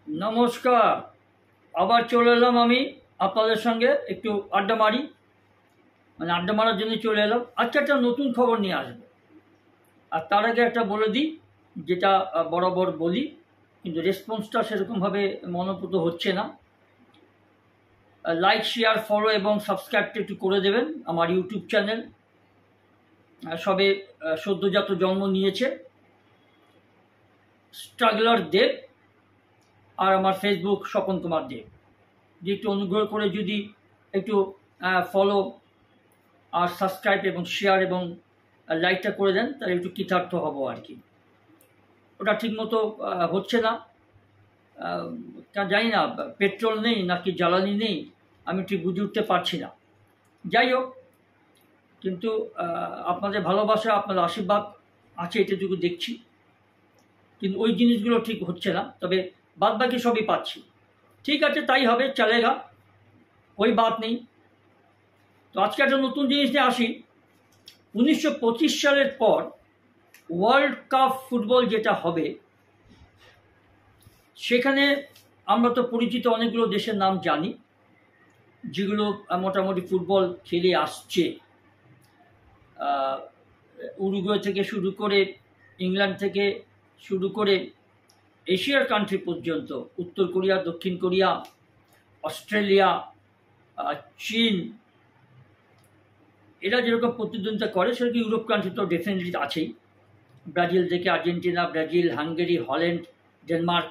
নমস্কার। আবার চলে এলাম আমি আপনাদের সঙ্গে একটু আড্ডা মারি, মানে আড্ডা মারার জন্য চলে এলাম। আজকে একটা নতুন খবর নিয়ে আসবো, আর তার আগে একটা বলে দিই, যেটা বরাবর বলি, কিন্তু রেসপন্সটা সেরকমভাবে মনোপুত হচ্ছে না। লাইক, শেয়ার, ফলো এবং সাবস্ক্রাইবটা একটু করে দেবেন। আমার ইউটিউব চ্যানেল সবে সদ্যজাত জন্ম নিয়েছে, স্ট্রাগলার দেব, আর আমার ফেসবুক স্বপন কুমার দেব। যে একটু অনুগ্রহ করে যদি একটু ফলো আর সাবস্ক্রাইব এবং শেয়ার এবং লাইকটা করে দেন, তাহলে একটু কৃতার্থ হব আর কি। ওটা ঠিকমতো হচ্ছে না, জানি না পেট্রোল নেই নাকি জ্বালানি নেই, আমি ঠিক বুঝে উঠতে পারছি না। যাই হোক, কিন্তু আপনাদের ভালোবাসা, আপনাদের আশীর্বাদ আছে, এটুকু দেখছি, কিন্তু ওই জিনিসগুলো ঠিক হচ্ছে না। তবে বাদ বাকি সবই পাচ্ছি। ঠিক আছে, তাই হবে, চলেগা, ওই বাত নেই। তো আজকে একটা নতুন জিনিস নিয়ে আসি। 1925 সালের পর ওয়ার্ল্ড কাপ ফুটবল যেটা হবে, সেখানে আমরা তো পরিচিত অনেকগুলো দেশের নাম জানি, যেগুলো মোটামুটি ফুটবল খেলে আসছে। উরুগুয়ে থেকে শুরু করে, ইংল্যান্ড থেকে শুরু করে, এশিয়ার কান্ট্রি পর্যন্ত, উত্তর কোরিয়া, দক্ষিণ কোরিয়া, অস্ট্রেলিয়া, চীন, এরা যেরকম প্রতিদ্বন্দ্বিতা করে, সেরকম ইউরোপ কান্ট্রি তো ডেফিনেটলি আছেই। ব্রাজিল থেকে Argentina, Brazil, Hungary, Holland, Denmark,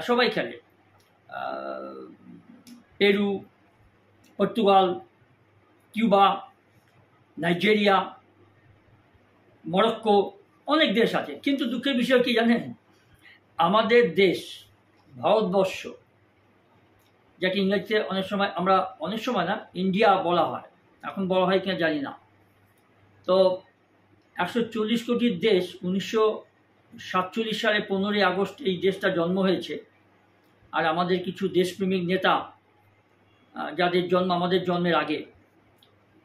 সবাই খেলে। Peru, Portugal, Cuba, Nigeria, Morocco, অনেক দেশ আছে। কিন্তু দুঃখের বিষয় কি জানেন, আমাদের দেশ ভারতবর্ষ, যাকে ইংরেজিতে অনেক সময় না ইন্ডিয়া বলা হয়, এখন বলা হয় কিনা জানি না। তো 140 কোটির দেশ, 1947 সালে 15ই আগস্ট এই দেশটা জন্ম হয়েছে। আর আমাদের কিছু দেশপ্রেমিক নেতা, যাদের জন্ম আমাদের জন্মের আগে,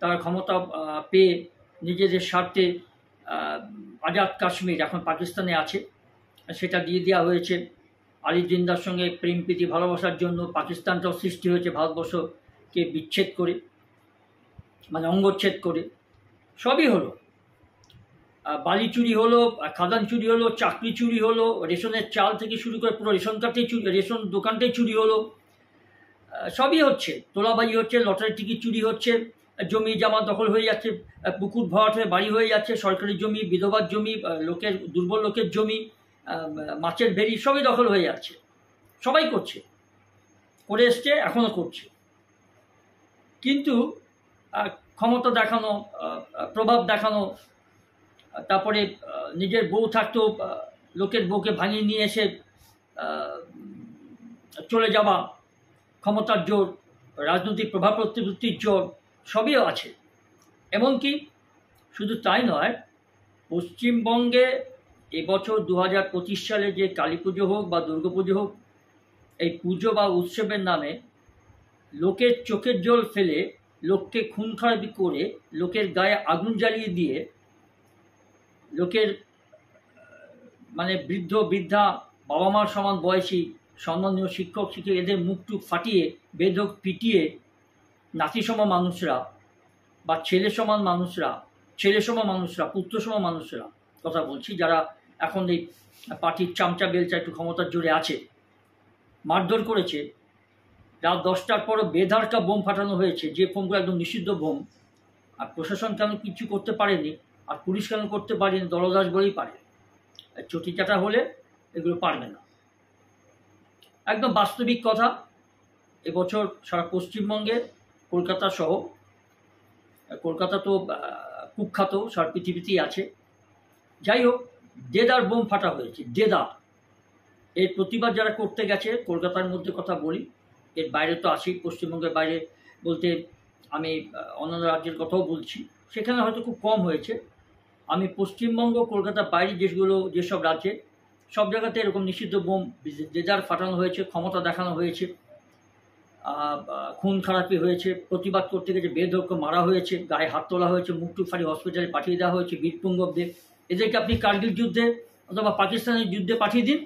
তারা ক্ষমতা পেয়ে নিজেদের স্বার্থে আজাদ কাশ্মীর, এখন পাকিস্তানে আছে, সেটা দিয়ে দেওয়া হয়েছে। আলী জিন্দার সঙ্গে প্রেম প্রীতি ভালোবাসার জন্য পাকিস্তানটাও সৃষ্টি হয়েছে, ভারতবর্ষকে বিচ্ছেদ করে, মানে অঙ্গচ্ছেদ করে। সবই হলো, বালি চুরি হলো, খাদান চুরি হলো, চাকরি চুরি হলো, রেশনের চাল থেকে শুরু করে পুরো রেশন কার্ডটাই চুরি, রেশন দোকানটাই চুরি হলো, সবই হচ্ছে। তোলাবাজি হচ্ছে, লটারি টিকিট চুরি হচ্ছে, জমি জামা দখল হয়ে যাচ্ছে, পুকুর ভরাট হয়ে বাড়ি হয়ে যাচ্ছে, সরকারি জমি, বিধবার জমি, লোকের, দুর্বল লোকের জমি, মাছের ভেড়ি, সবই দখল হয়ে যাচ্ছে। সবাই করছে, করে এসছে, এখনও করছে। কিন্তু ক্ষমতা দেখানো, প্রভাব দেখানো, তারপরে নিজের বউ থাকতেও লোকের বউকে ভাঙিয়ে নিয়ে এসে চলে যাওয়া, ক্ষমতার জোর, রাজনৈতিক প্রভাব প্রতিপত্তির জোর, সবই আছে। এমনকি শুধু তাই নয়, পশ্চিমবঙ্গে এবছর 2025 সালে যে কালী পুজো হোক বা দুর্গা পুজো হোক, এই পুজো বা উৎসবের নামে লোকের চোখের জল ফেলে, লোককে খুন খারাপি করে, লোকের গায়ে আগুন জ্বালিয়ে দিয়ে, লোকের মানে বৃদ্ধ বৃদ্ধা, বাবা মার সমান বয়সী সম্মানীয় শিক্ষক শিক্ষক, এদের মুখটুক ফাটিয়ে, বেধক পিটিয়ে, নাতিসম মানুষরা বা ছেলে সমান মানুষরা, পুত্র সম মানুষরা কথা বলছি, যারা এখন এই পার্টির চামচা বেলচা একটু ক্ষমতার জোরে আছে, মারধর করেছে। রাত 10টার পরও বেধারকা বোম ফাটানো হয়েছে, যে বোমগুলো একদম নিষিদ্ধ বোম। আর প্রশাসন কেন কিছু করতে পারেনি, আর পুলিশ কেন করতে পারেনি, দলদাস বলেই পারে। চটিচাটা হলে এগুলো পারবে না। একদম বাস্তবিক কথা। এবছর সারা পশ্চিমবঙ্গে, কলকাতা সহ, কলকাতা তো কুখ্যাত, সারা পৃথিবীতেই আছে। যাই হোক, দেদার বোম ফাটা হয়েছে, দেদার। এর প্রতিবাদ যারা করতে গেছে, কলকাতার মধ্যে কথা বলি, এর বাইরে তো আছেই। পশ্চিমবঙ্গের বাইরে বলতে আমি অন্যান্য রাজ্যের কথাও বলছি, সেখানে হয়তো খুব কম হয়েছে। আমি পশ্চিমবঙ্গ, কলকাতার বাইরে যেসব রাজ্যে, সব জায়গাতে এরকম নিষিদ্ধ বোম দেদার ফাটানো হয়েছে, ক্ষমতা দেখানো হয়েছে, খুন খারাপি হয়েছে, প্রতিবাদ করতে গেছে বেধড়ক মারা হয়েছে, গায়ে হাত তোলা হয়েছে, মুখটুক ফাড়ি হসপিটালে পাঠিয়ে দেওয়া হয়েছে বীরপুঙ্গবদের। এদেরকে আপনি কার্গিল যুদ্ধে অথবা পাকিস্তানের যুদ্ধে পাঠিয়ে দিন,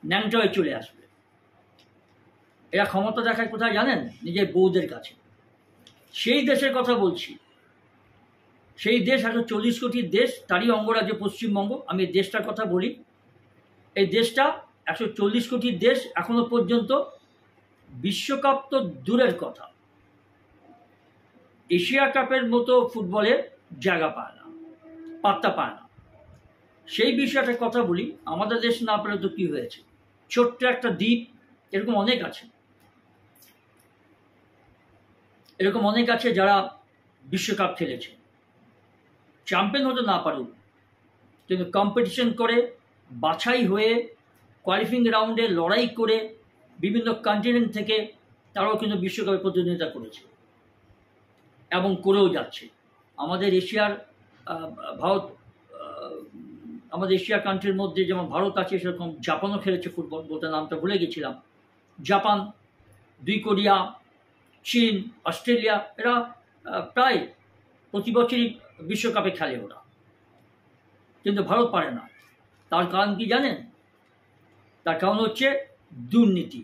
ন্যাংটা হয়ে চলে আসবে। এরা ক্ষমতা দেখায় কোথায় জানেন? নিজের বউদের কাছে। সেই দেশের কথা বলছি, সেই দেশ 140 কোটির দেশ, তারই অঙ্গরাজ্য পশ্চিমবঙ্গ। আমি এই দেশটার কথা বলি। এই দেশটা 140 কোটির দেশ, এখনো পর্যন্ত বিশ্বকাপ তো দূরের কথা, এশিয়া কাপের মতো ফুটবলের জায়গা পায় না, পাত্তা পায় না। সেই বিষয়টার কথা বলি। আমাদের দেশ না পেলে তো কী হয়েছে? ছোট্ট একটা দ্বীপ, এরকম অনেক আছে, এরকম অনেক আছে যারা বিশ্বকাপ খেলেছে। চ্যাম্পিয়ন হতে না পারুক, কিন্তু কম্পিটিশন করে, বাছাই হয়ে, কোয়ালিফাইং রাউন্ডে লড়াই করে বিভিন্ন কন্টিনেন্ট থেকে তারাও কিন্তু বিশ্বকাপে প্রতিদ্বন্দ্বিতা করেছে এবং করেও যাচ্ছে। আমাদের এশিয়ার ভারত, আমাদের এশিয়া কান্ট্রির মধ্যে যেমন ভারত আছে, সেরকম জাপানও খেলেছে ফুটবল, বলতে নামটা ভুলে গেছিলাম। জাপান, 2 কোরিয়া, চীন, অস্ট্রেলিয়া, এরা প্রায় প্রতি বছরই বিশ্বকাপে খেলে ওরা, কিন্তু ভারত পারে না। তার কারণ কি জানেন? তার কারণ হচ্ছে দুর্নীতি,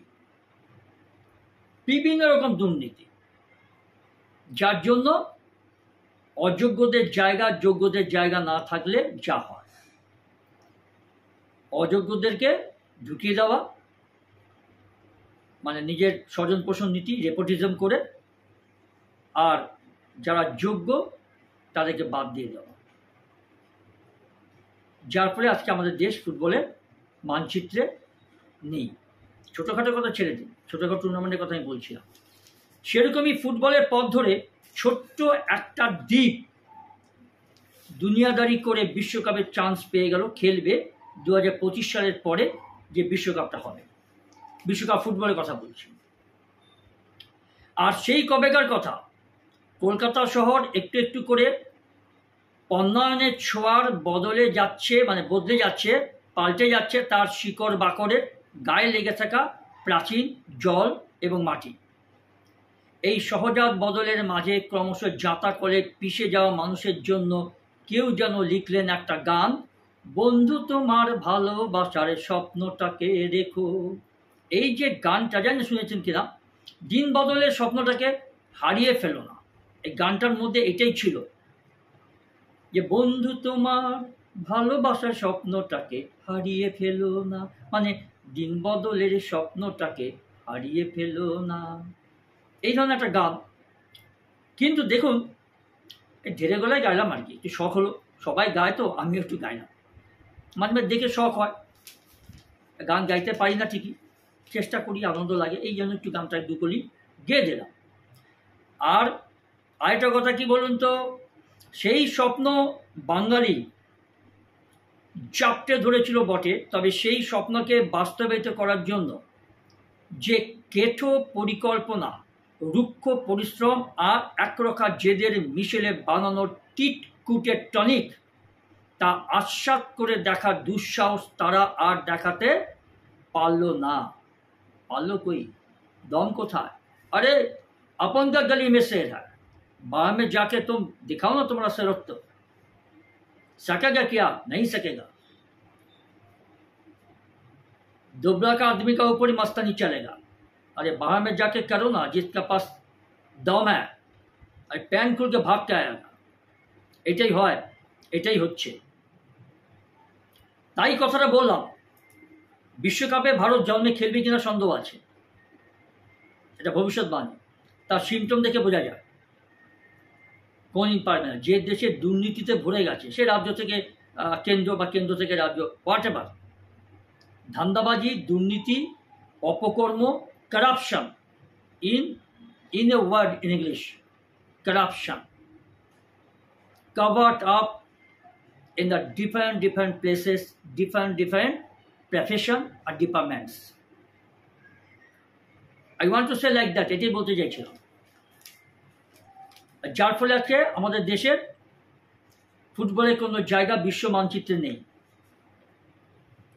বিভিন্ন রকম দুর্নীতি, যার জন্য অযোগ্যদের জায়গা, যোগ্যদের জায়গা না থাকলে যা হয়, অযোগ্যদেরকে ঢুকিয়ে দেওয়া, মানে নিজের স্বজন পোষণ নীতি, রেপোটিজম করে, আর যারা যোগ্য তাদেরকে বাদ দিয়ে দেওয়া। যার ফলে আজকে আমাদের দেশ ফুটবলের মানচিত্রে নেই। ছোটোখাটো কথা ছেড়ে দিন, ছোটোখাটো টুর্নামেন্টের কথা আমি বলছিলাম। সেরকমই ফুটবলের পথ ধরে ছোট্ট একটা দ্বীপ দুনিয়াদারি করে বিশ্বকাপের চান্স পেয়ে গেল, খেলবে 2025 সালের পরে যে বিশ্বকাপটা হবে। বিশ্বকাপ ফুটবলের কথা বলছি। আর সেই কবেকার কথা, কলকাতা শহর একটু একটু করে উন্নয়নের ছোঁয়ার বদলে যাচ্ছে, মানে বদলে যাচ্ছে, পাল্টে যাচ্ছে তার শিকড় বাকড়ের গায়ে লেগে থাকা প্রাচীন জল এবং মাটি। এই সহজাত বদলের মাঝে ক্রমশ যাতা করে পিষে যাওয়া মানুষের জন্য কেউ যেন লিখলেন একটা গান, বন্ধু তোমার ভালোবাসার স্বপ্নটাকে রেখো। এই যে গানটা, জানি শুনেছেন কিনা, দিন বদলের স্বপ্নটাকে হারিয়ে ফেলো না। এই গানটার মধ্যে এটাই ছিল যে বন্ধু তোমার ভালোবাসার স্বপ্নটাকে হারিয়ে ফেলো না, মানে দিন বদলের স্বপ্নটাকে হারিয়ে ফেলো না, এই ধরনের একটা গান। কিন্তু দেখুন, ঢেরে গলায় গাইলাম আর কি, একটু শখ হলো, সবাই গায় তো আমিও একটু গাই না, মাঝে মাঝে দেখে শখ হয়। গান গাইতে পারি না ঠিকই, চেষ্টা করি, আনন্দ লাগে, এই জন্য একটু গানটা দু কলি গেয়ে দিলাম। আর আরেকটা কথা কি বলুন তো, সেই স্বপ্ন বাঙালি চাপটে ধরেছিল বটে, তবে সেই স্বপ্নকে বাস্তবায়িত করার জন্য যে কেঠো পরিকল্পনা, রুক্ষ পরিশ্রম আর একরক্ষা জেদের মিশেলে বানানোর টিটকুটে টনিক, তা আস্বাদ করে দেখার দুঃসাহস তারা আর দেখাতে পারল না। পারল কই? दम कोথায়? अरे अपन का गली में शेर है, बाहर में जाके तुम दिखाओ ना तुम्हारा शेरत्व, सकेगा क्या? नहीं सकेगा। दुबला का आदमी का ऊपर ही मस्तानी चलेगा। अरे बाहर में जाके करो ना, जिसके पास दम है, और पैन खुल के भाग के आएगा। এটাই হয়, এটাই হচ্ছে। তাই কথাটা বললাম, বিশ্বকাপে ভারত জন্মে খেলবে কিনা সন্দেহ আছে, এটা ভবিষ্যৎবাণী। তার সিমটম দেখে বোঝা যায় কোনদিন পারবে না। যে দেশে দুর্নীতিতে ভরে গেছে, সে রাজ্য থেকে কেন্দ্র বা কেন্দ্র থেকে রাজ্য, হোয়াট এভার, ধান্দাবাজি, দুর্নীতি, অপকর্ম, corruption, in a word in English, corruption, covered up in the different places, different profession or departments. I want to say like that, এটাই বলতে চাইছিলাম। যার ফলে আজকে আমাদের দেশের ফুটবলের কোনো জায়গা বিশ্ব মানচিত্রে নেই।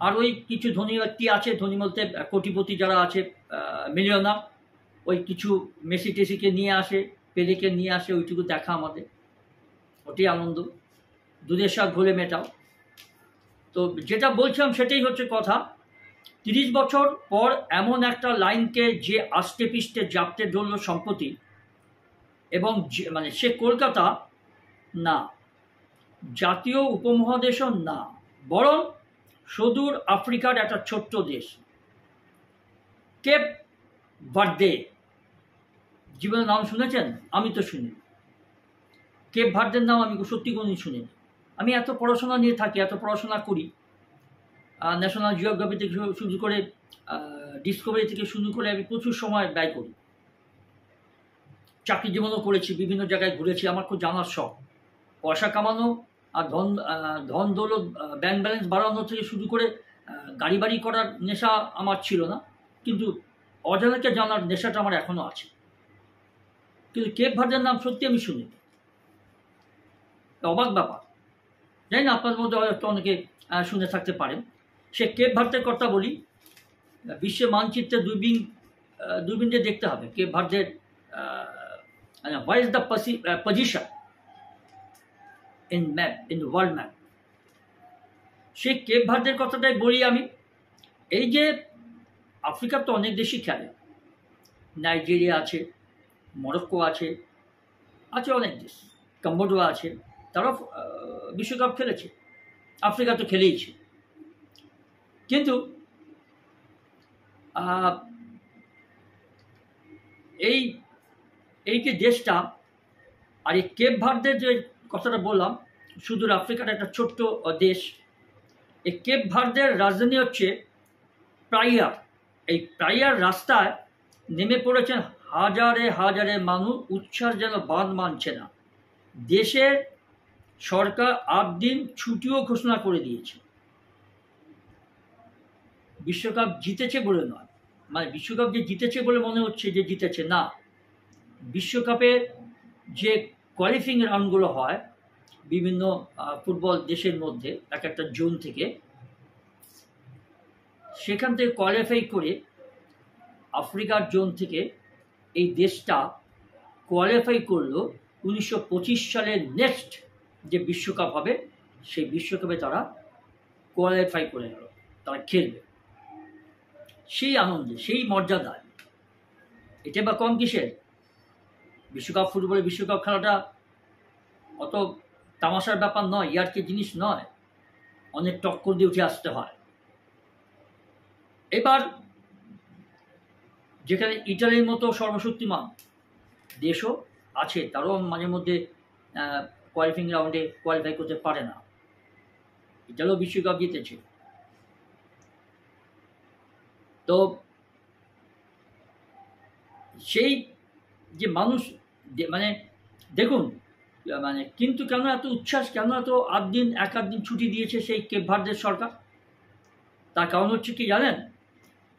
আর ওই কিছু ধনী ব্যক্তি আছে, ধনী বলতে কোটিপতি যারা আছে, মিলিয়নার, ওই কিছু মেসি টেসিকে নিয়ে আসে, পেলেকে নিয়ে আসে, ওইটুকু দেখা আমাদের, ওটাই আনন্দ। দুধের শাক ঘোলে মেটাও। তো যেটা বলছিলাম সেটাই হচ্ছে কথা, 30 বছর পর এমন একটা লাইনকে যে আষ্টে পিষ্টে জাপটে ধরল সম্প্রতি, এবং মানে সে কলকাতা না, জাতীয় উপমহাদেশও না, বরং সুদূর আফ্রিকার একটা ছোট্ট দেশ, কেপ ভার্দে। জীবনে নাম শুনেছেন? আমি তো শুনি। কেপ ভার্দের নাম আমি সত্যি কোনোদিন শুনিনি। আমি এত পড়াশোনা নিয়ে থাকি, এত পড়াশোনা করি, ন্যাশনাল জিওগ্রাফি থেকে শুরু করে ডিসকভারি থেকে শুরু করে আমি প্রচুর সময় ব্যয় করি। চাকরি জীবনও করেছি, বিভিন্ন জায়গায় ঘুরেছি, আমার খুব জানার শখ। পয়সা কামানো আর ধন দৌলত ব্যাংক ব্যালেন্স বাড়ানো থেকে শুরু করে গাড়ি বাড়ি করার নেশা আমার ছিল না, কিন্তু অজানাকে জানার নেশাটা আমার এখনও আছে। কিন্তু কেপ ভার্দের নাম সত্যি আমি শুনি, অবাক ব্যাপার। জানি না আপনার মধ্যে হয়তো অনেকে শুনে থাকতে পারেন। সে কেপ ভার্দের কথা বলি। বিশ্বের মানচিত্রে দূরবীন দিয়ে দেখতে হবে কেপ ভার্দের what is the position in the world map। সেই কেপ ভার্দের কথাটাই বলি আমি। এই যে আফ্রিকার তো অনেক দেশই খেলে, নাইজেরিয়া আছে, মরক্কো আছে, অনেক দেশ, কম্বোডিয়া আছে, তারাও বিশ্বকাপ খেলেছে, আফ্রিকা তো খেলেইছে। কিন্তু এই যে দেশটা, আর এই কেপ ভার্দের যে কথাটা বললাম, সুদূর আফ্রিকার একটা ছোট্ট দেশ। এই কেপ ভার্দের রাজধানী হচ্ছে প্রাইয়ার। এই প্রাইয়ার রাস্তায় নেমে পড়েছেন হাজারে হাজারে মানুষ, উচ্ছ্বাস যেন বাঁধ মানছে না। দেশের সরকার 8 দিন ছুটিও ঘোষণা করে দিয়েছে। বিশ্বকাপ জিতেছে বলে নয়, মানে বিশ্বকাপ যে জিতেছে বলে মনে হচ্ছে যে জিতেছে, না। বিশ্বকাপের যে কোয়ালিফাইং রাউন্ডগুলো হয় বিভিন্ন ফুটবল দেশের মধ্যে, এক একটা জোন থেকে, সেখান থেকে কোয়ালিফাই করে আফ্রিকার জোন থেকে এই দেশটা কোয়ালিফাই করলো 1925 সালের নেক্সট যে বিশ্বকাপ হবে, সেই বিশ্বকাপে তারা কোয়ালিফাই করে গেল, তারা খেলবে। সেই আনন্দে, সেই মর্যাদায়, এটা বা কম কিসের? বিশ্বকাপ ফুটবলে বিশ্বকাপ খেলাটা অত তামাশার ব্যাপার নয়, ইয়ার্কি জিনিস নয়, অনেক টক্কর দিয়ে উঠে আসতে হয়। এবার যেখানে ইটালির মতো সর্বশক্তিমান দেশও আছে, তারাও মাঝে মধ্যে কোয়ালিফাইং রাউন্ডে কোয়ালিফাই করতে পারে না। ইটালিও বিশ্বকাপ জিতেছে। তো সেই যে মানুষ, মানে দেখুন, মানে কিন্তু কেন এত উচ্ছ্বাস, কেন এত 8 দিন 1 দিন ছুটি দিয়েছে সেই কেপ ভার্দের সরকার? তার কারণ হচ্ছে কি জানেন?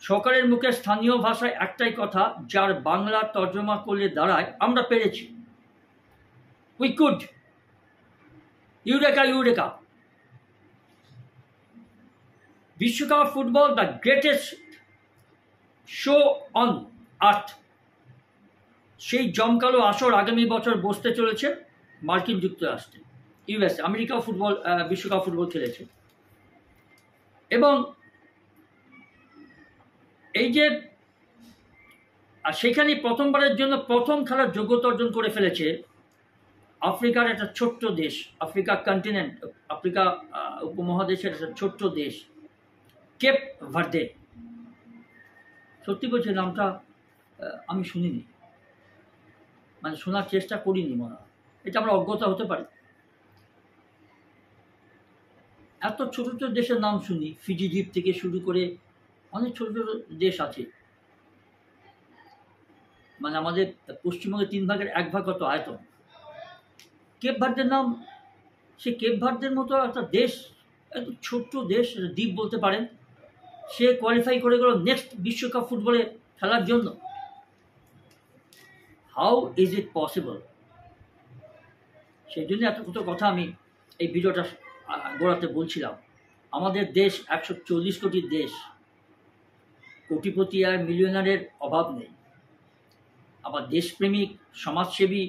সরকারের মুখে স্থানীয় ভাষায় একটাই কথা, যার বাংলা তর্জমা করলে দাঁড়ায়, আমরা পেরেছি, উই কুড, ইউরেকা ইউরেকা। বিশ্বকাপ football the greatest show on earth, সেই জমকালো আসর আগামী বছর বসতে চলেছে মার্কিন যুক্তরাষ্ট্রে, ইউএস। আমেরিকাও ফুটবল বিশ্বকাপ ফুটবল খেলেছে। এবং এই যে সেখানে প্রথমবারের জন্য প্রথম খেলার যোগ্যতা অর্জন করে ফেলেছে আফ্রিকার একটা ছোট্ট দেশ, আফ্রিকা কন্টিনেন্ট, আফ্রিকা উপমহাদেশের একটা ছোট্ট দেশ, কেপ ভার্দে। সত্যি বলছি, নামটা আমি শুনিনি, মানে শোনার চেষ্টা করিনি, মনে হয় এটা আমরা অজ্ঞতা হতে পারে। এত ছোট ছোট দেশের নাম শুনি, ফিজি দ্বীপ থেকে শুরু করে অনেক ছোট ছোট দেশ আছে, মানে আমাদের পশ্চিমবঙ্গের 3 ভাগের 1 ভাগ কত আয়তন। কেপ ভার্দের নাম, সে কেপ ভার্দের মতো একটা দেশ, এত ছোট্ট দেশ, দ্বীপ বলতে পারেন, সে কোয়ালিফাই করে গেল নেক্সট বিশ্বকাপ ফুটবলে খেলার জন্য। How is it possible? সেই জন্য এত কথা আমি এই ভিডিওটা গোড়াতে বলছিলাম। আমাদের দেশ 140 কোটির দেশ, কোটিপতি আর মিলিয়নারের অভাব নেই। আবার দেশপ্রেমিক, সমাজসেবী,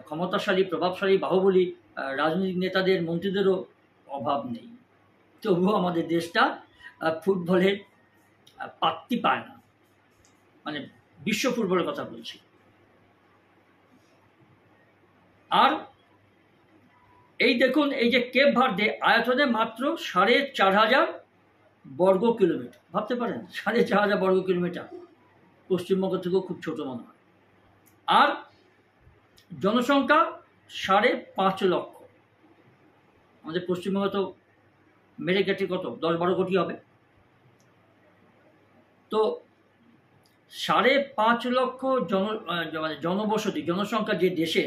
ক্ষমতাশালী, প্রভাবশালী, বাহুবলী রাজনৈতিক নেতাদের, মন্ত্রীদেরও অভাব নেই। তবুও আমাদের দেশটা ফুটবলের পাত্তি পায় না, মানে বিশ্ব ফুটবলের কথা বলছি। আর এই দেখুন, এই যে কেপ ভার্দে আয়তনে মাত্র 4,500 বর্গ কিলোমিটার, ভাবতে পারেন 4,500 বর্গ কিলোমিটার, পশ্চিমবঙ্গ থেকেও খুব ছোট মনে হয়। আর জনসংখ্যা 5.5 লক্ষ। আমাদের পশ্চিমবঙ্গ তো মেরে কেটে কত 10-12 কোটি হবে। তো 5.5 লক্ষ জনবসতি, জনসংখ্যা যে দেশে,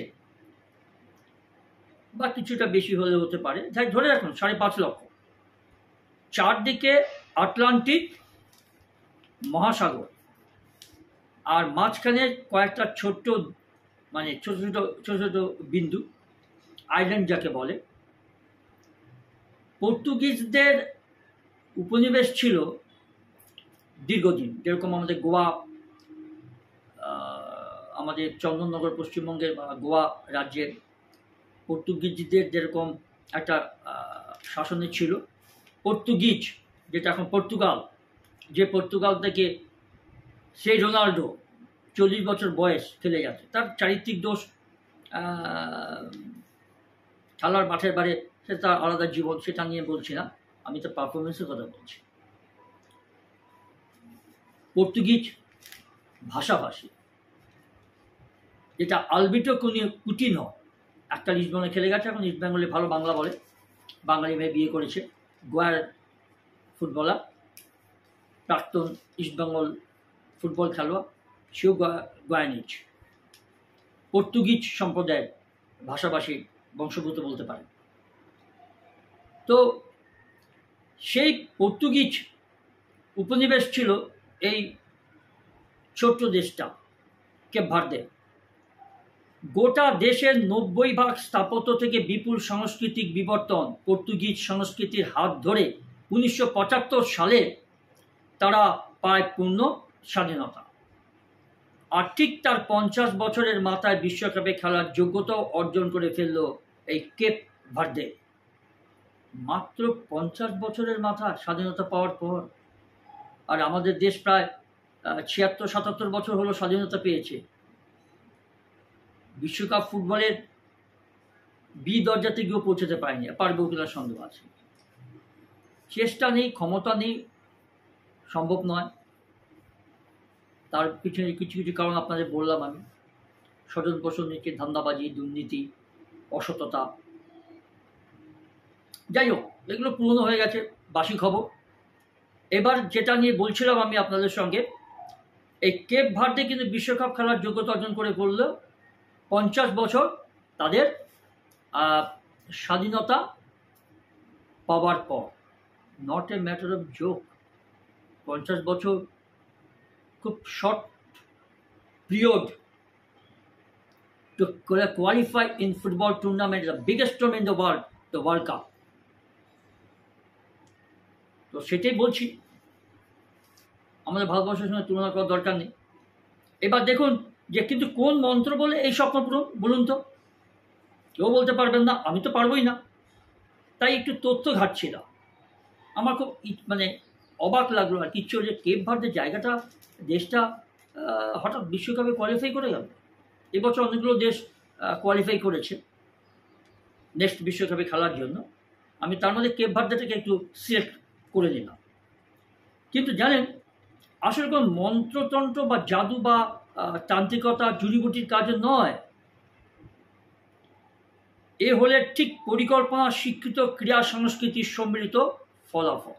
বা কিছুটা বেশি হলে হতে পারে, যাই ধরে রাখুন 5.5 লক্ষ, চারদিকে আটলান্টিক মহাসাগর, আর মাঝখানে কয়েকটা ছোট্ট, মানে ছোট ছোট ছোট ছোট বিন্দু, আইল্যান্ড যাকে বলে। পর্তুগিজদের উপনিবেশ ছিল দীর্ঘদিন, যেরকম আমাদের গোয়া, আমাদের চন্দননগর পশ্চিমবঙ্গের বা গোয়া রাজ্যের পর্তুগিজদের যেরকম একটা শাসনে ছিল। পর্তুগিজ, যেটা এখন পর্তুগাল, যে পর্তুগাল থেকে সেই রোনাল্ডো 40 বছর বয়স খেলে যাচ্ছে, তার চারিত্রিক দোষ, খেলার মাঠের বাইরে সে তার আলাদা জীবন, সেটা নিয়ে বলছি না, আমি তার পারফরমেন্সের কথা বলছি। পর্তুগিজ ভাষাভাষী, যেটা আলবিটো কুটিনো একটা লিসবনে খেলে গেছে, এখন ইস্ট বেঙ্গলে ভালো বাংলা বলে, বাঙালি মেয়ে বিয়ে করেছে, গোয়ার ফুটবলার, প্রাক্তন ইস্টবেঙ্গল ফুটবল খেলোয়াড়, সেও গয়ানিজ, পর্তুগিজ সম্প্রদায়ের ভাষাভাষী বংশগত বলতে পারে। তো সেই পর্তুগিজ উপনিবেশ ছিল এই ছোট্ট দেশটা কেপ ভার্দে। গোটা দেশের 90% স্থাপত্য থেকে বিপুল সাংস্কৃতিক বিবর্তন পর্তুগিজ সংস্কৃতির হাত ধরে 1975 সালে তারা পায় পূর্ণ স্বাধীনতা। আর ঠিক তার 50 বছরের মাথায় বিশ্বকাপে খেলার যোগ্যতাও অর্জন করে ফেলল এই কেপ ভার্দে। মাত্র 50 বছরের মাথায় স্বাধীনতা পাওয়ার পর। আর আমাদের দেশ প্রায় 76-77 বছর হলো স্বাধীনতা পেয়েছে। বিশ্বকাপ ফুটবলের বি দরজাতে গিয়েও পৌঁছতে পারেনি, পারবেও কিনা সন্দেহ আছে। চেষ্টা নেই, ক্ষমতা নেই, সম্ভব নয়। তার পিছনে কিছু কিছু কারণ আপনাদের বললাম আমি, স্বজন পোষণ নিচ্ছে, ধান্দাবাজি, দুর্নীতি, অসততা, যাই হোক, এগুলো পুরনো হয়ে গেছে, বাসি খবর। এবার যেটা নিয়ে বলছিলাম আমি আপনাদের সঙ্গে, এই কেপ ভার্দে কিন্তু বিশ্বকাপ খেলার যোগ্যতা অর্জন করে পড়ল 50 বছর তাদের স্বাধীনতা পাওয়ার পর। Not a matter of joke. 50 বছর খুব short period to qualify in football tournament, the biggest tournament in the world, the World Cup. তো সেটাই বলছি, আমাদের ভারতবর্ষের সঙ্গে তুলনা করার দরকার নেই। এবার দেখুন যে কিন্তু কোন মন্ত্র বলে এই স্বপ্ন পূরণ, বলুন তো? কেউ বলতে পারবেন না, আমি তো পারবই না। তাই একটু তথ্য ঘাটছিলাম, আমার খুব মানে অবাক লাগলো আর কিচ্ছু, যে কেপ ভার্দের জায়গাটা, দেশটা হঠাৎ বিশ্বকাপে কোয়ালিফাই করে গেল। এবছর অনেকগুলো দেশ কোয়ালিফাই করেছে নেক্সট বিশ্বকাপে খেলার জন্য, আমি তার মধ্যে কেপ ভার্দেটাকে একটু সিলেক্ট করে নিলাম। কিন্তু জানেন, আসলে কোনো মন্ত্রতন্ত্র বা জাদু বা তান্ত্রিকতা, জুড়িবুটির কাজ নয়। এ হলে ঠিক পরিকল্পনা, শিক্ষিত ক্রিয়া সংস্কৃতির সম্মিলিত ফলাফল।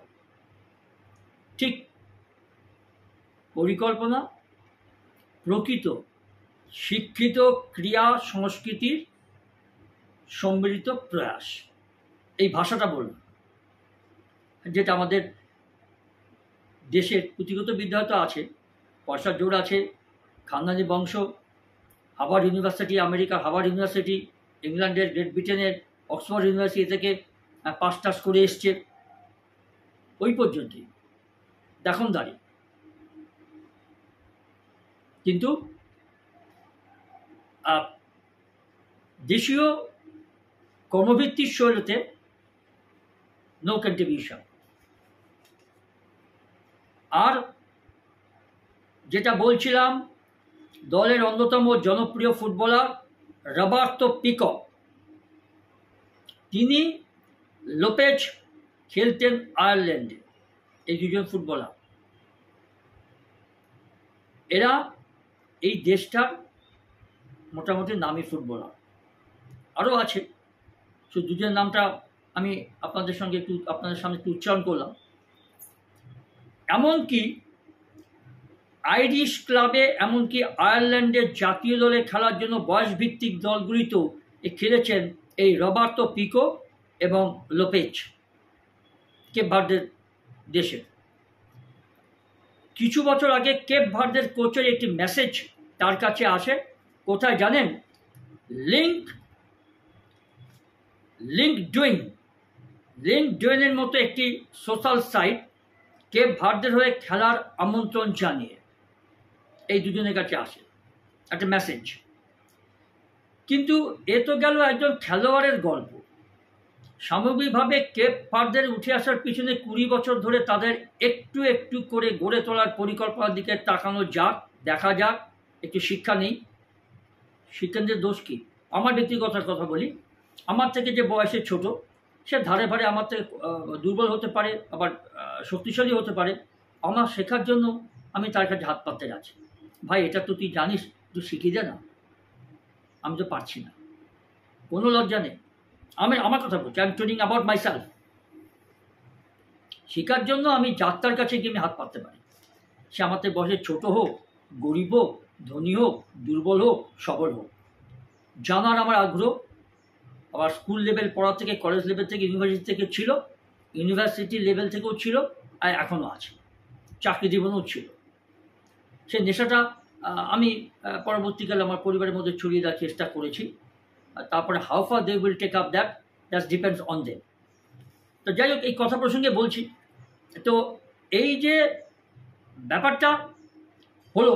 ঠিক পরিকল্পনা, প্রকৃত শিক্ষিত ক্রিয়া সংস্কৃতির সম্মিলিত প্রয়াস, এই ভাষাটা বলুন, যেটা আমাদের দেশের পুঁথিগত বিদ্যা তো আছে, পয়সার জোর আছে, খানদানি বংশ, হার্ভার্ড ইউনিভার্সিটি, আমেরিকার হার্ভার্ড ইউনিভার্সিটি, ইংল্যান্ডের, গ্রেট ব্রিটেনের অক্সফোর্ড ইউনিভার্সিটি থেকে পাস টাস করে এসছে, ওই পর্যন্তই দেখুন দাঁড়িয়ে। কিন্তু দেশীয় কর্মভিত্তিক শৈলীতে নো কন্ট্রিবিউশন। আর যেটা বলছিলাম, দলের অন্যতম জনপ্রিয় ফুটবলার রবার্তো পিকো, তিনি লোপেজ খেলতেন আয়ারল্যান্ডে। এই দুজন ফুটবলার, এরা এই দেশটার মোটামুটি নামী ফুটবলার। আরও আছে, শুধু দুজনের নামটা আমি আপনাদের সামনে একটু উচ্চারণ করলাম। এমনকি আইরিশ ক্লাবে, এমনকি আয়ারল্যান্ডের জাতীয় দলে খেলার জন্য বয়সভিত্তিক দলগুলিতেও খেলেছেন এই রবার্তো পিকো এবং লোপেজ, কেপ ভার্দের দেশে। কিছু বছর আগে কেপ ভার্দের কোচের একটি মেসেজ তার কাছে আসে, কোথায় জানেন? লিঙ্কডইনের মতো একটি সোশ্যাল সাইট কেপ ভার্দের হয়ে খেলার আমন্ত্রণ জানিয়ে এই দুজনের কাছে আসে একটা মেসেজ। কিন্তু এ তো গেল একজন খেলোয়াড়ের গল্প। সামগ্রিকভাবে কেপ ভার্দের উঠে আসার পিছনে 20 বছর ধরে তাদের একটু একটু করে গড়ে তোলার পরিকল্পনার দিকে তাকানো যাক, দেখা যাক। একটু শিক্ষা নেই, শিক্ষার্থীদের দোষ কি? আমার ব্যক্তিগত কথা বলি, আমার থেকে যে বয়সে ছোট, সে ধারে ভারে আমার থেকে দুর্বল হতে পারে, আবার শক্তিশালী হতে পারে। আমার শেখার জন্য আমি তার কাছে হাত পাততে যাচ্ছি, ভাই এটা তো তুই জানিস, তুই শিখিয়ে দে না। আমি তো পারছি না, কোনো লজ্জা নেই। আমার কথা বলছি, আই এম টলিং অ্যাবাউট মাইসেলফ। শেখার জন্য আমি যাত্রার কাছে গিয়ে আমি হাত পাততে পারি, সে আমার থেকে বয়সে ছোট হোক, গরিব হোক, ধনী হোক, দুর্বল হোক, সবল হোক। জানার আমার আগ্রহ আবার স্কুল লেভেল পড়া থেকে, কলেজ লেভেল থেকে, ইউনিভার্সিটি থেকে ছিল, ইউনিভার্সিটি লেভেল থেকেও ছিল, আর এখনও আছে, চাকরি জীবনেও ছিল। সে নেশাটা আমি পরবর্তীকালে আমার পরিবারের মধ্যে ছড়িয়ে দেওয়ার চেষ্টা করেছি। তারপরে how far they will take up that depends on them. তো যাই হোক, এই কথা প্রসঙ্গে বলছি, তো এই যে ব্যাপারটা হলো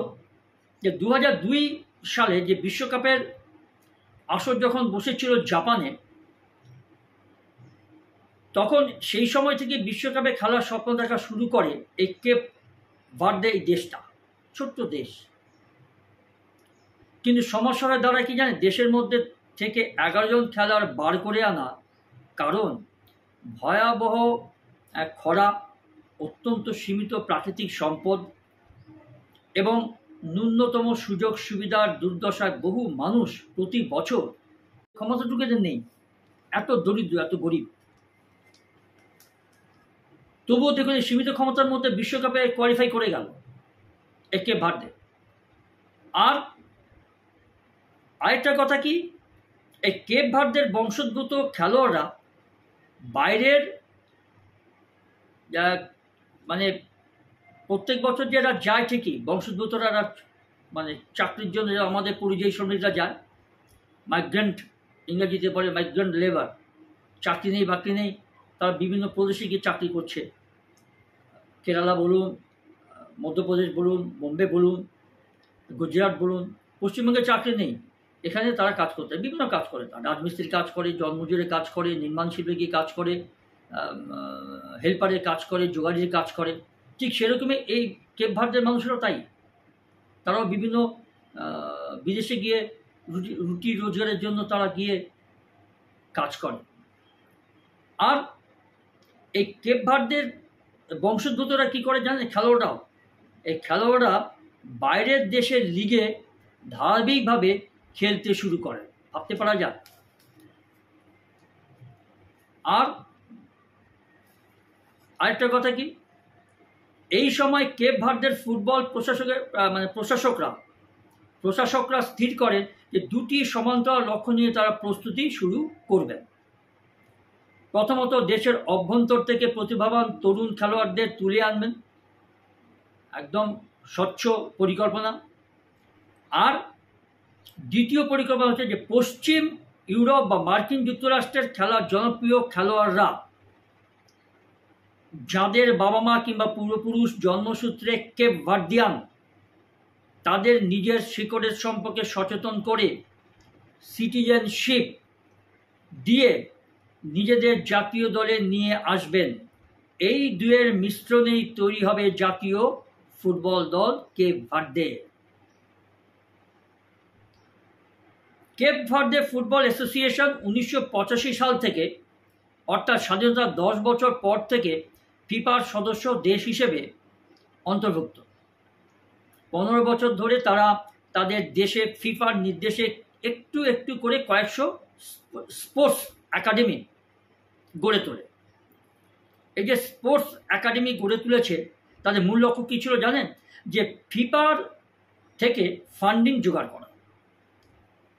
যে 2002 সালে যে বিশ্বকাপের আসর যখন বসেছিল জাপানে, তখন সেই সময় থেকে বিশ্বকাপে খেলার স্বপ্ন দেখা শুরু করে এই কেপ ভার্দে, এই দেশটা ছোট্ট দেশ। কিন্তু সমস্যা হয়ে দাঁড়ায় কি জানে? দেশের মধ্যে থেকে 11 জন খেলোয়াড় বার করে আনা, কারণ ভয়াবহ এক খরা, অত্যন্ত সীমিত প্রাকৃতিক সম্পদ এবং ন্যূনতম সুযোগ সুবিধার দুর্দশায় বহু মানুষ প্রতি বছর ক্ষমতাটুকু নেই, এত দরিদ্র, এত গরিব। তবুও দেখুন, এই সীমিত ক্ষমতার মধ্যে বিশ্বকাপে কোয়ালিফাই করে গেল এই কেপ ভার্দে। আর আরেকটা কথা কি, এই কেপ ভার্দের বংশোদ্ভূত খেলোয়াড়রা বাইরের মানে প্রত্যেক বছর যারা যায় ঠিকই, বংশোদ্ভূতরা মানে চাকরির জন্য আমাদের পরিযায়ী শ্রমিকরা যায়, মাইগ্রেন্ট, ইংরেজিতে বলে মাইগ্রেন্ট লেবার, চাকরি নেই বাকরি নেই, তারা বিভিন্ন প্রদেশে গিয়ে চাকরি করছে। কেরালা বলুন, মধ্যপ্রদেশ বলুন, বোম্বে বলুন, গুজরাট বলুন, পশ্চিমবঙ্গে চাকরি নেই, এখানে তারা কাজ করতে, বিভিন্ন কাজ করে, তারা রাজমিস্ত্রির কাজ করে, জন্মজুরের কাজ করে, নির্মাণ শিল্পে গিয়ে কাজ করে, হেল্পারের কাজ করে, যোগাযোগের কাজ করে। ঠিক সেরকমই এই কেপ ভার্দের মানুষেরাও তাই, তারাও বিভিন্ন বিদেশে গিয়ে রুটি রোজগারের জন্য তারা গিয়ে কাজ করে। আর এই কেপ ভার্দের বংশোদ্ভূতরা কী করে জানেন? খেলোয়াড়রাও, এই খেলোয়াড়রা বাইরের দেশের লিগে ধারাবাহিকভাবে খেলতে শুরু করে, ভাবতে পারা যায়। আর আরেকটা কথা কি, এই সময় কেপ ভার্দের ফুটবল প্রশাসকরা স্থির করেন যে 2টি সমান্তরাল লক্ষ্য নিয়ে তারা প্রস্তুতি শুরু করবেন। প্রথমত, দেশের অভ্যন্তর থেকে প্রতিভাবান তরুণ খেলোয়াড়দের তুলে আনবেন, একদম স্বচ্ছ পরিকল্পনা। আর দ্বিতীয় পরিকল্পনা হচ্ছে যে পশ্চিম ইউরোপ বা মার্কিন যুক্তরাষ্ট্রের খেলার জনপ্রিয় খেলোয়াড়রা, যাদের বাবা মা কিংবা পূর্বপুরুষ জন্মসূত্রে কেপ ভার্দিয়ান, তাদের নিজের শিকড়ের সম্পর্কে সচেতন করে সিটিজেনশিপ দিয়ে নিজেদের জাতীয় দলে নিয়ে আসবেন। এই দুয়ের মিশ্রণেই তৈরি হবে জাতীয় ফুটবল দল Cape Verde. Cape Verde football association 1985 সাল থেকে, অর্থাৎ স্বাধীনতার 10 বছর পর থেকে ফিফার সদস্য দেশ হিসেবে অন্তর্ভুক্ত। 15 বছর ধরে তারা তাদের দেশে ফিফার নির্দেশে একটু একটু করে কয়েকশো স্পোর্টস একাডেমি গড়ে তোলে। এই যে স্পোর্টস একাডেমি গড়ে তুলেছে, তাদের মূল লক্ষ্য কী ছিল জানেন? যে ফিফার থেকে ফান্ডিং জোগাড় করা।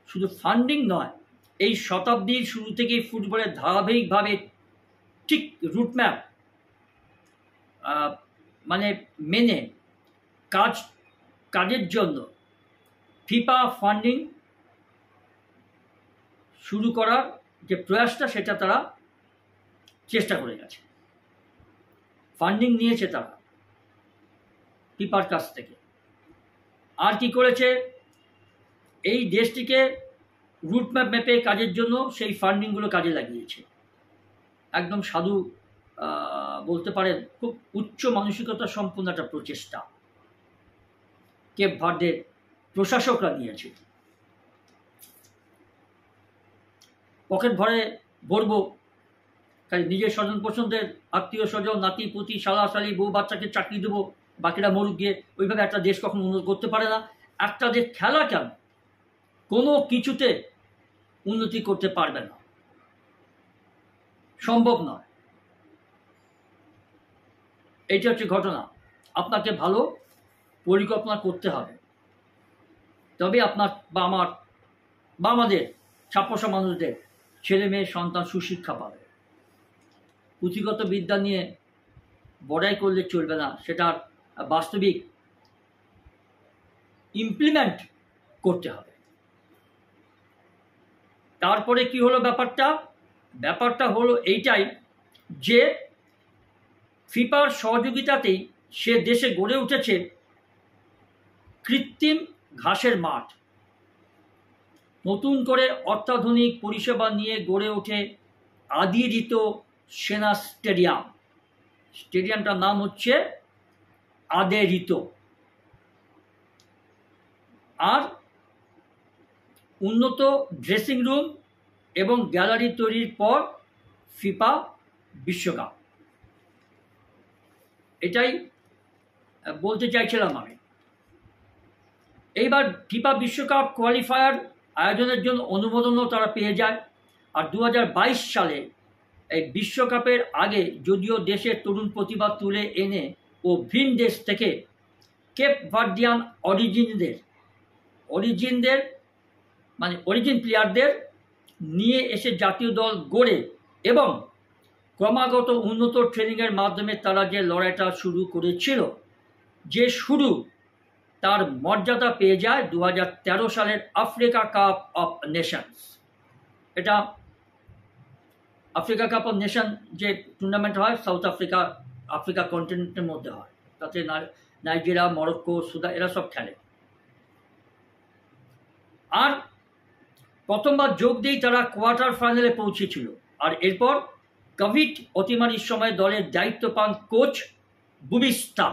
শুধু ফান্ডিং নয়, এই শতাব্দীর শুরু থেকেই ফুটবলের ধারাবাহিকভাবে ঠিক রুটম্যাপ মানে মেনে কাজের জন্য ফিফা ফান্ডিং শুরু করার যে প্রয়াসটা, সেটা তারা চেষ্টা করে গেছে। ফান্ডিং নিয়েছে তারা ফিফার কাছ থেকে। আর কি করেছে? এই দেশটিকে রুটম্যাপ ম্যাপে কাজের জন্য সেই ফান্ডিংগুলো কাজে লাগিয়েছে। একদম সাধু বলতে পারেন, খুব উচ্চ মানসিকতা সম্পন্ন একটা প্রচেষ্টা কেপ ভার্দের প্রশাসকরা নিয়েছে। পকেট ভরবো, কাজে নিজের স্বজন পছন্দের আত্মীয় স্বজন, নাতি পুতি, শালা শালি, বউ বাচ্চাকে চাকরি দেবো, বাকিরা মরুক গিয়ে, ওইভাবে একটা দেশ কখনো উন্নতি করতে পারে না। একটা দেশ খেলা কেন কোনো কিছুতে উন্নতি করতে পারবে না, সম্ভব নয়। এইটা হচ্ছে ঘটনা। আপনাকে ভালো পরিকল্পনা করতে হবে, তবে আপনার বা আমার বা আমাদের ছাপোষা মানুষদের ছেলে মেয়ে সন্তান সুশিক্ষা পাবে। পুঁথিগত বিদ্যা নিয়ে বড়াই করলে চলবে না, সেটার বাস্তবিক ইমপ্লিমেন্ট করতে হবে। তারপরে কি হলো ব্যাপারটা হলো এইটাই যে ফিফার সহযোগিতাতেই সে দেশে গড়ে উঠেছে কৃত্রিম ঘাসের মাঠ। নতুন করে অত্যাধুনিক পরিষেবা নিয়ে গড়ে ওঠে আদিরিত সেনা স্টেডিয়াম। স্টেডিয়ামটার নাম হচ্ছে আদেরিত। আর উন্নত ড্রেসিং রুম এবং গ্যালারি তৈরির পর ফিফা বিশ্বকাপ। এটাই বলতে চাইছিলাম আমি। এইবার ফিফা বিশ্বকাপ কোয়ালিফায়ার আয়োজনের জন্য অনুমোদনও তারা পেয়ে যায়। আর 2022 সালে এই বিশ্বকাপের আগে যদিও দেশের তরুণ প্রতিভা তুলে এনে ও ভিন দেশ থেকে কেপ ভার্দিয়ান অরিজিন প্লেয়ারদের নিয়ে এসে জাতীয় দল গড়ে এবং ক্রমাগত উন্নত ট্রেনিংয়ের মাধ্যমে তারা যে লড়াইটা শুরু করেছিল, যে শুরু তার মর্যাদা পেয়ে যায় 2013 সালের আফ্রিকা কাপ অফ নেশনস। এটা আফ্রিকা কাপ অফ নেশন যে টুর্নামেন্ট হয় সাউথ আফ্রিকা কন্টিনেন্টের মধ্যে হয়, তাতে নাইজেরিয়া, মরক্কো, সুদান এরা সব খেলে। আর প্রথমবার যোগ দিয়েই তারা কোয়ার্টার ফাইনালে পৌঁছেছিল। আর এরপর কোভিড অতিমারির সময় দলের দায়িত্ব পান কোচ বুবিস্তা।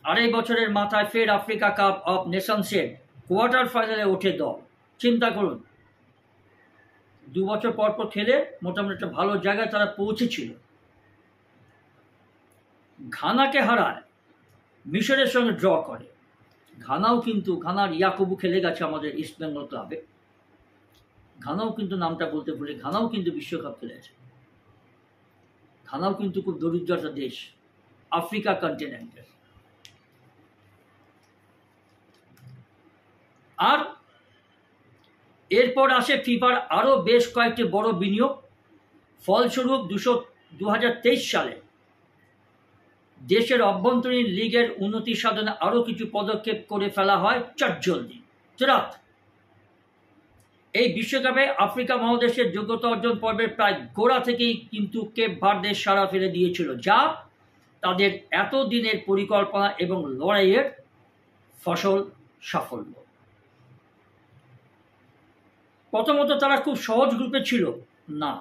2.5 বছরের মাথায় ফের আফ্রিকা কাপ অফ নেশনসের কোয়ার্টার ফাইনালে ওঠে দল। চিন্তা করুন, 2 বছর পর খেলে মোটামুটি একটা ভালো জায়গায় তারা পৌঁছেছিল। ঘানাকে হারায়, মিশরের সঙ্গে ড্র করে। ঘানার ইয়াকুবু খেলে গেছে আমাদের ইস্ট বেঙ্গল ক্লাবে। ঘানাও কিন্তু নামটা বলতে ভুলে, ঘানাও কিন্তু বিশ্বকাপ খেলেছে। ঘানাও কিন্তু খুব দরিদ্র একটা দেশ আফ্রিকা কন্টিনেন্টের। আর এরপর আসে ফিফার আরও বেশ কয়েকটি বড় বিনিয়োগ। ফলস্বরূপ 2023 সালে দেশের অভ্যন্তরীণ লিগের উন্নতি সাধনে আরও কিছু পদক্ষেপ করে ফেলা হয় চটজলদি। এই বিশ্বকাপে আফ্রিকা মহাদেশের যোগ্যতা অর্জন পর্বের প্রায় গোড়া থেকেই কিন্তু কেপ ভার্দে সাড়া ফেলে দিয়েছিল, যা তাদের এতদিনের পরিকল্পনা এবং লড়াইয়ের সাফল্য। প্রথমত তারা খুব সহজ গ্রুপে ছিল না।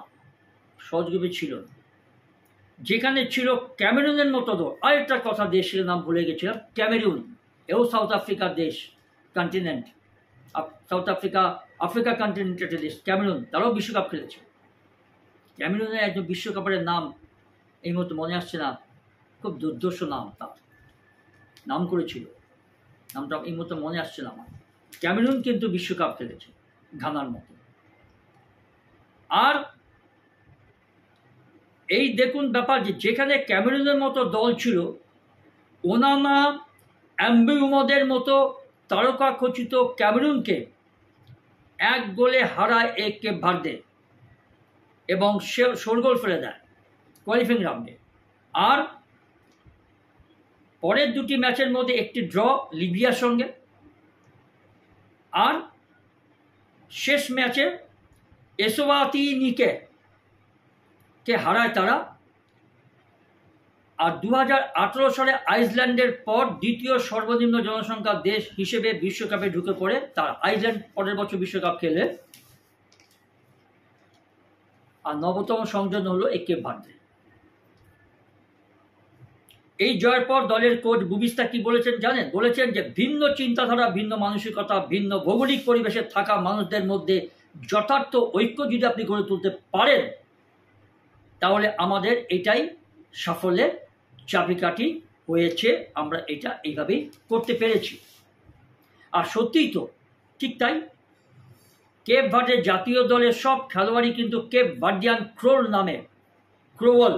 যেখানে ছিল ক্যামেরুনের মতো দল। আরেকটা কথা, দেশের নাম ভুলে গেছিলাম, ক্যামেরুন, এও সাউথ আফ্রিকার দেশ, কন্টিনেন্ট। সাউথ আফ্রিকা আফ্রিকা কন্টিনেন্টের একটা দেশ ক্যামেরুন, তারাও বিশ্বকাপ খেলেছে। ক্যামেরুনের একজন বিশ্বকাপের নাম এই মতো মনে আসছে না, খুব দুর্ধর্ষ নাম, তার নাম করেছিল, নামটা এই মতো মনে আসছে না আমার। ক্যামেরুন কিন্তু বিশ্বকাপ খেলেছে ঘানার মতো। আর এই দেখুন ব্যাপার, যে যেখানে ক্যামেরুনের মতো দল ছিল, ওনানা অ্যাম্বিউমদের মতো তারকা খচিত ক্যামেরুনকে 1 গোলে হারায় এই কেপ ভার্দে এবং সে শোরগোল ফেলে দেয় কোয়ালিফাইং রাউন্ডে। আর পরের 2টি ম্যাচের মধ্যে একটি ড্র লিবিয়ার সঙ্গে, আর শেষ ম্যাচে এসোয়াতিনিকে হারায় তারা। আর 2018 সালে আইসল্যান্ডের পর দ্বিতীয় সর্বনিম্ন জনসংখ্যার দেশ হিসেবে বিশ্বকাপে ঢুকে পড়ে তারা। আইসল্যান্ড পরের বছর বিশ্বকাপ খেলে, আর 9তম সংযোজন হলো এই কেপ ভার্দে। এই জয়ের পর দলের কোচ বুবিস্তা কি বলেছেন জানেন? বলেছেন যে ভিন্ন চিন্তাধারা, ভিন্ন মানসিকতা, ভিন্ন ভৌগোলিক পরিবেশে থাকা মানুষদের মধ্যে যথার্থ ঐক্য যদি আপনি গড়ে তুলতে পারেন, তাহলে আমাদের এটাই সাফল্যের চাবিকাঠি হয়েছে, আমরা এটা এইভাবেই করতে পেরেছি। আর সত্যিই তো ঠিক তাই। কেপ ভার্দের জাতীয় দলের সব খেলোয়াড়ই কিন্তু কেপ ভার্ডিয়ান ক্রোল নামে, ক্রোওল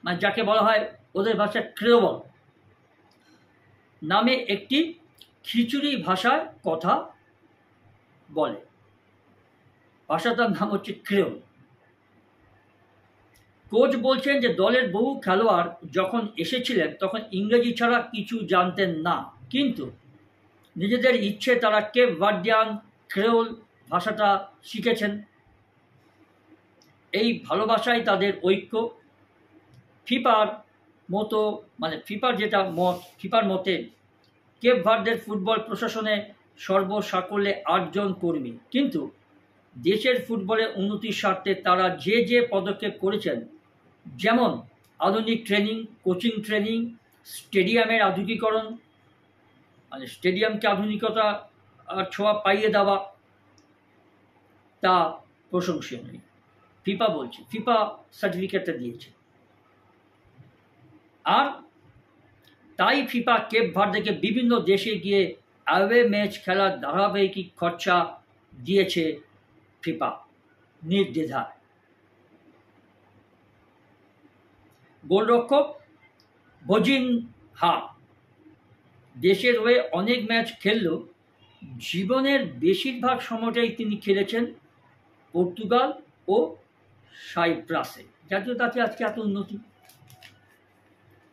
মানে যাকে বলা হয় ওদের ভাষায় ক্রেওল নামে একটি খিচুড়ি ভাষায় কথা বলে। ভাষাটার নাম হচ্ছে ক্রেওল। কোচ বলছেন যে দলের বহু খেলোয়াড় যখন এসেছিলেন তখন ইংরেজি ছাড়া কিছু জানতেন না, কিন্তু নিজেদের ইচ্ছে তারা কেপ ভার্ডিয়ান ক্রেওল ভাষাটা শিখেছেন। এই ভালোবাসাই তাদের ঐক্য। ফিফার মতো মানে ফিফার যেটা মত, ফিফার মতে কেপ ভার্দের ফুটবল প্রশাসনে সর্বসাকল্যে 8 জন কর্মী, কিন্তু দেশের ফুটবলের উন্নতির স্বার্থে তারা যে যে পদক্ষেপ করেছেন, যেমন আধুনিক ট্রেনিং, কোচিং ট্রেনিং, স্টেডিয়ামের আধুনিকীকরণ, মানে স্টেডিয়ামকে আধুনিকতা ছোঁয়া পাইয়ে দেওয়া, তা প্রশংসনীয়। ফিফা বলছে, ফিফা সার্টিফিকেটটা দিয়েছে। আর তাই ফিফা কেপ ভার্দেকে বিভিন্ন দেশে গিয়ে অ্যাওয়ে ম্যাচ খেলার ধারাবাহিক খরচা দিয়েছে ফিফা নির্দ্বিধায়। গোলরক্ষক বজিনহা দেশের হয়ে অনেক ম্যাচ খেললেও জীবনের বেশিরভাগ সময়টাই তিনি খেলেছেন পর্তুগাল ও সাইপ্রাসে। জাতীয় তাতে আজকে এত উন্নতি।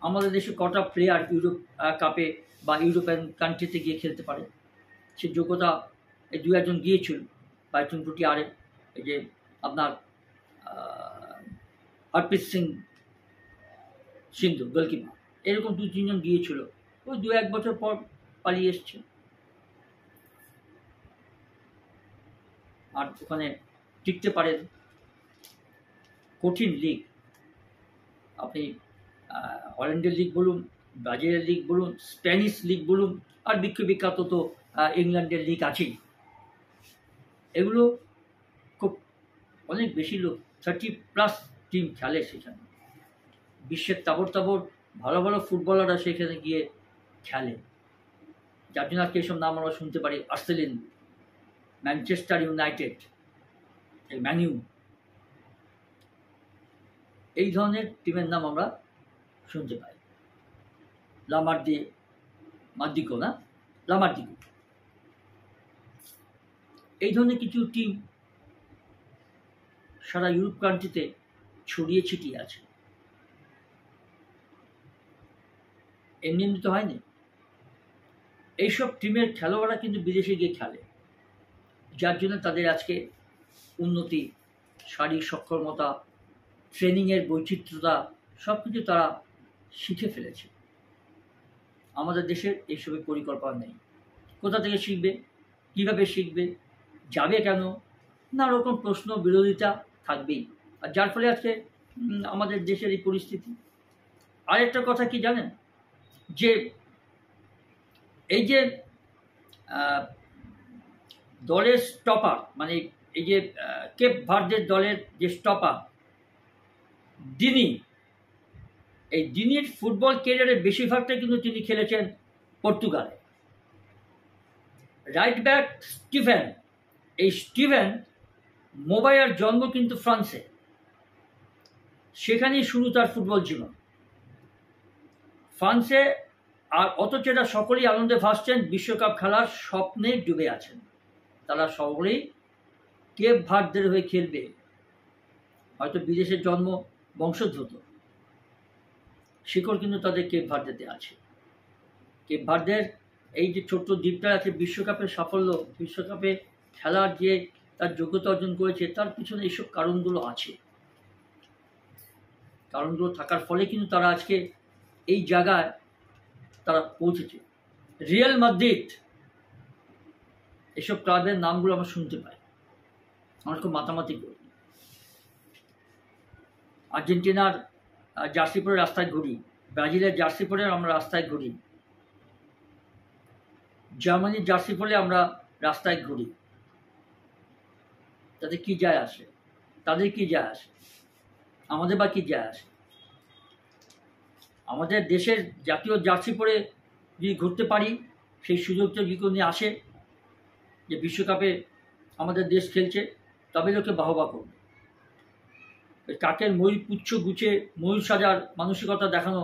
আমাদের দেশে কটা প্লেয়ার ইউরোপ কাপে বা ইউরোপিয়ান কান্ট্রিতে গিয়ে খেলতে পারে, সে যোগ্যতা এই 2-1 জন গিয়েছিল। বাইচুং টুটি, আরে এই যে আপনার হরপ্রীত সিং সিন্ধু গোলকিপার, এরকম 2-3 জন গিয়েছিল, ওই 2-1 বছর পর পালিয়ে এসছে। আর ওখানে টিকতে পারেন। কঠিন লিগ, আপনি হল্যান্ডের লিগ বলুন, ব্রাজিলের লিগ বলুন, স্প্যানিশ লিগ বলুন, আর বিখ্যাত তো ইংল্যান্ডের লিগ আছেই। এগুলো খুব অনেক বেশি লোক, 30+ টিম খেলে সেখানে। বিশ্বের তাবড় ভালো ভালো ফুটবলাররা সেখানে গিয়ে খেলে, যার জন্য আজকে এইসব নাম আমরা শুনতে পারি। আর্সেনাল, ম্যানচেস্টার ইউনাইটেড, ম্যানইউ, এই ধরনের টিমের নাম আমরা শুনতে পাই। লামার্দিকো, এই ধরনের কিছু টিম সারা ইউরোপ কান্ট্রিতে ছড়িয়ে ছিটিয়ে আছে। এমনি তো হয়নি। এইসব টিমের খেলোয়াড়রা কিন্তু বিদেশে গিয়ে খেলে, যার জন্য তাদের আজকে উন্নতি, শারীরিক সক্ষমতা, ট্রেনিংয়ের বৈচিত্র্যতা সব কিছু তারা শিখে ফেলেছে। আমাদের দেশের এইসবের পরিকল্পনা নেই। কোথা থেকে শিখবে, কীভাবে শিখবে, যাবে কেন, নানা রকম প্রশ্ন বিরোধিতা থাকবেই। আর যার ফলে আজকে আমাদের দেশের এই পরিস্থিতি। আরেকটা কথা কি জানেন, যে এই যে দলের স্টপার, মানে এই যে কেপ ভার্দের দলের যে স্টপার এই দিনির ফুটবল ক্যারিয়ারের বেশিরভাগটাই কিন্তু তিনি খেলেছেন পর্তুগালে। রাইট ব্যাক স্টিভেন, এই স্টিভেন মোবাইয়ার জন্ম কিন্তু ফ্রান্সে, সেখানেই শুরু তার ফুটবল জীবন ফ্রান্সে। আর অথচ এরা সকলেই আনন্দে ভাসছেন, বিশ্বকাপ খেলার স্বপ্নে ডুবে আছেন। তারা সকলেই কেপ ভার্দের হয়ে খেলবে, হয়তো বিদেশের জন্ম, বংশোদ্ভূত, শিকড় কিন্তু তাদের কেপ ভার্দেতে আছে। কেপ ভার্দের এই যে ছোট্ট দ্বীপটা আছে, বিশ্বকাপের সাফল্য, বিশ্বকাপে খেলার যে তার যোগ্যতা অর্জন করেছে, তার পিছনে এইসব কারণগুলো আছে। কারণগুলো থাকার ফলে কিন্তু তারা আজকে এই জায়গায় তারা পৌঁছেছে। রিয়াল মাদ্রিদ, এসব ক্লাবের নামগুলো আমরা শুনতে পাই, আমরা খুব মাতামাতি করি। আর্জেন্টিনার জার্সি পরে রাস্তায় ঘুরি, ব্রাজিলের জার্সি পরে আমরা রাস্তায় ঘুরি, জার্মানির জার্সি পরে আমরা রাস্তায় ঘুরি। তাদের কি যায় আসে? তাদের কি যায় আসে? আমাদের বা কি যায় আসে? আমাদের দেশের জাতীয় জার্সি পরে যদি ঘুরতে পারি, সেই সুযোগটা যদি কোনো আসে যে বিশ্বকাপে আমাদের দেশ খেলছে, তবে লোকে বাহবা করবে। কাকের ময়ূর পুচ্ছ গুছে ময়ূর সাজার মানসিকতা দেখানো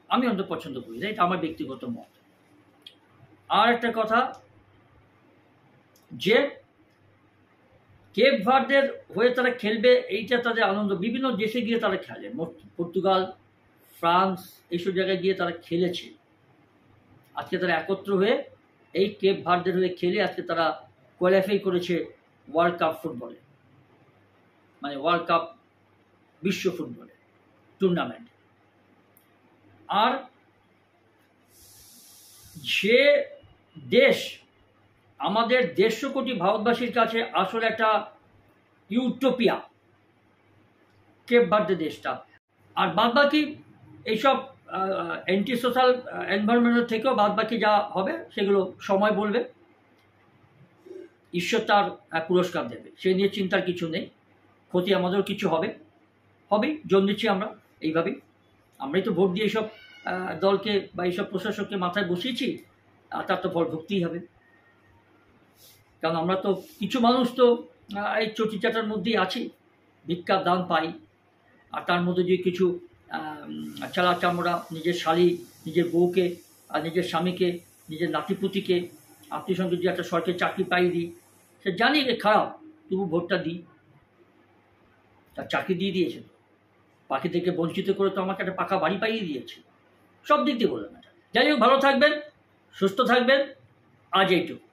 আমি অন্তত পছন্দ করি না, এটা আমার ব্যক্তিগত মত। আর একটা কথা, যে কেপ ভার্দের হয়ে তারা খেলবে, এইটা তাদের আনন্দ। বিভিন্ন দেশে গিয়ে তারা খেলে, পর্তুগাল, ফ্রান্স, এইসব জায়গায় গিয়ে তারা খেলেছে। আজকে তারা একত্র হয়ে এই কেপ ভার্দের হয়ে খেলে আজকে তারা কোয়ালিফাই করেছে ওয়ার্ল্ড কাপ ফুটবলে, মানে ওয়ার্ল্ড কাপ বিশ্ব ফুটবলে টুর্নামেন্ট। আর যে দেশ আমাদের 150 কোটি ভারতবাসীর কাছে আসলে একটা ইউটোপিয়া, কেপ ভার্দে দেশটা। আর বাদবাকি এইসব অ্যান্টি সোশ্যাল এনভায়রনমেন্টের থেকেও বাদবাকি যা হবে সেগুলো সময় বলবে, ঈশ্বর তার পুরস্কার দেবে, সে নিয়ে চিন্তার কিছু নেই। ক্ষতি আমাদেরও কিছু হবেই, জন্মেছি আমরা এইভাবেই। আমরাই তো ভোট দিয়ে এইসব দলকে বা এইসব প্রশাসককে মাথায় বসিয়েছি, আর তার তো ফল ভুগতেই হবে। কারণ আমরা তো কিছু মানুষ তো এই চটিচাটার মধ্যেই আছি, ভিক্ষার দান পাই, আর তার মধ্যে যে কিছু চালা চামড়া নিজের শালী, নিজের বউকে, আর নিজের স্বামীকে, নিজের নাতিপুতিকে, আত্মীয় সঙ্গে যে একটা সরকারি চাকরি পাইয়ে দিই, সে জানি যে খারাপ, তবু ভোটটা দিই। তার চাকরি দিয়ে দিয়েছে, পাখি থেকে বঞ্চিত করে তো আমাকে একটা পাকা বাড়ি পাইয়ে দিয়েছে। সব দিক দিয়ে বললাম এটা। যাই হোক, ভালো থাকবেন, সুস্থ থাকবেন, আজ এইটুকু।